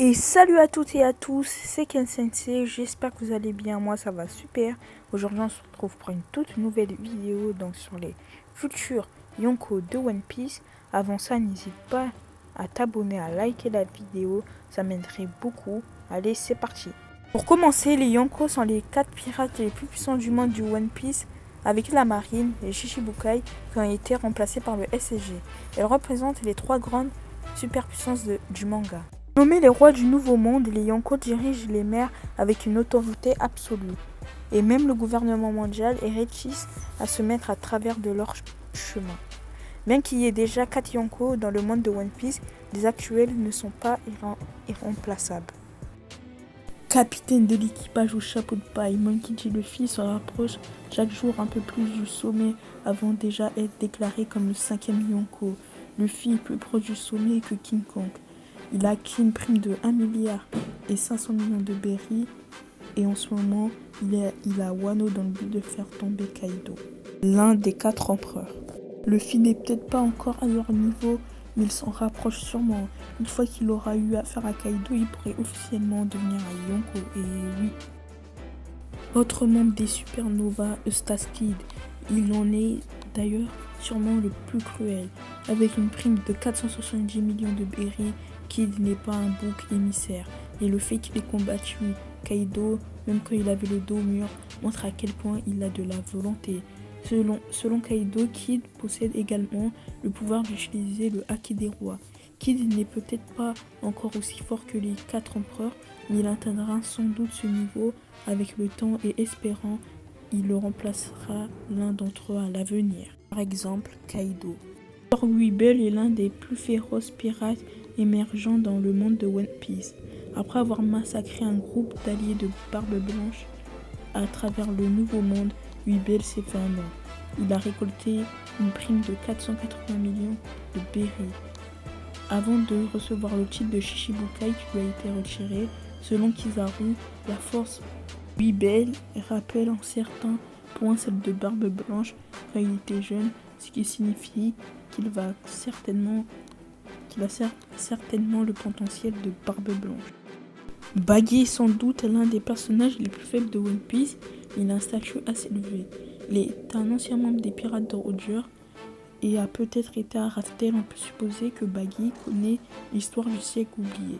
Et salut à toutes et à tous, c'est Ken Sensei, j'espère que vous allez bien, moi ça va super. Aujourd'hui on se retrouve pour une toute nouvelle vidéo donc sur les futurs Yonko de One Piece. Avant ça, n'hésite pas à t'abonner, à liker la vidéo, ça m'aiderait beaucoup. Allez, c'est parti. Pour commencer, les Yonko sont les 4 pirates les plus puissants du monde du One Piece, avec la marine, les Shichibukai, qui ont été remplacés par le SSG. Elles représentent les 3 grandes superpuissances du manga. Nommés les rois du Nouveau Monde, les Yonko dirigent les mers avec une autorité absolue. Et même le gouvernement mondial est réticent à se mettre à travers de leur chemin. Bien qu'il y ait déjà 4 Yonko dans le monde de One Piece, les actuels ne sont pas irremplaçables. Capitaine de l'équipage au chapeau de paille, Monkey D. Luffy se rapproche chaque jour un peu plus du sommet avant déjà être déclaré comme le 5e Yonko. Luffy est plus proche du sommet que King Kong. Il a acquis une prime de 1 milliard et 500 millions de berries et en ce moment, il a Wano dans le but de faire tomber Kaido, l'un des 4 empereurs. Luffy n'est peut-être pas encore à leur niveau, mais il s'en rapproche sûrement. Une fois qu'il aura eu affaire à Kaido, il pourrait officiellement devenir un Yonko. Et oui. Autre membre des Supernovas, Eustace Kid. Il en est d'ailleurs sûrement le plus cruel. Avec une prime de 470 millions de berries, Kid n'est pas un bouc émissaire. Et le fait qu'il ait combattu Kaido, même quand il avait le dos au mur, montre à quel point il a de la volonté. Selon Kaido, Kid possède également le pouvoir d'utiliser le Haki des rois. Kid n'est peut-être pas encore aussi fort que les 4 empereurs, mais il atteindra sans doute ce niveau avec le temps et espérant il le remplacera l'un d'entre eux à l'avenir. Par exemple, Kaido. Lord Weevil est l'un des plus féroces pirates émergents dans le monde de One Piece. Après avoir massacré un groupe d'alliés de Barbe Blanche à travers le Nouveau Monde, Weevil s'est fait un nom. Il a récolté une prime de 480 millions de berries. Avant de recevoir le titre de Shichibukai qui lui a été retiré, selon Kizaru, la force Weevil rappelle en certains points celle de Barbe Blanche quand il était jeune, ce qui signifie qu'il a certainement le potentiel de Barbe Blanche. Baggy est sans doute l'un des personnages les plus faibles de One Piece, mais il a un statut assez élevé. Il est un ancien membre des pirates de Roger et a peut-être été à Raftel. On peut supposer que Baggy connaît l'histoire du siècle oublié.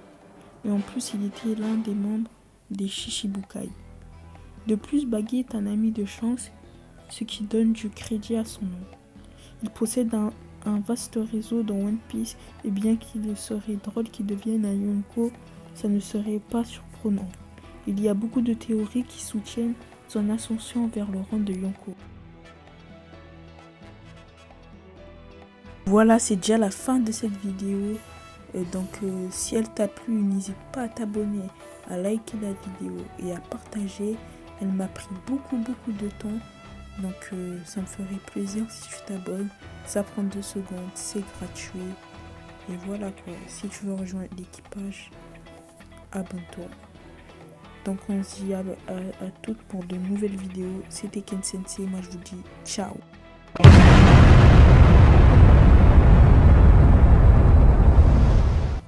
Et en plus, il était l'un des membres des Shichibukai. De plus, Baggy est un ami de chance, ce qui donne du crédit à son nom. Il possède un vaste réseau dans One Piece, et bien qu'il serait drôle qu'il devienne un Yonko, ça ne serait pas surprenant. Il y a beaucoup de théories qui soutiennent son ascension vers le rang de Yonko. Voilà, c'est déjà la fin de cette vidéo. Donc si elle t'a plu, n'hésite pas à t'abonner, à liker la vidéo et à partager. Elle m'a pris beaucoup de temps. Donc ça me ferait plaisir si tu t'abonnes. Ça prend 2 secondes, c'est gratuit. Et voilà quoi, si tu veux rejoindre l'équipage, abonne-toi. Donc on se dit à toutes pour de nouvelles vidéos. C'était Ken Sensei, moi je vous dis ciao.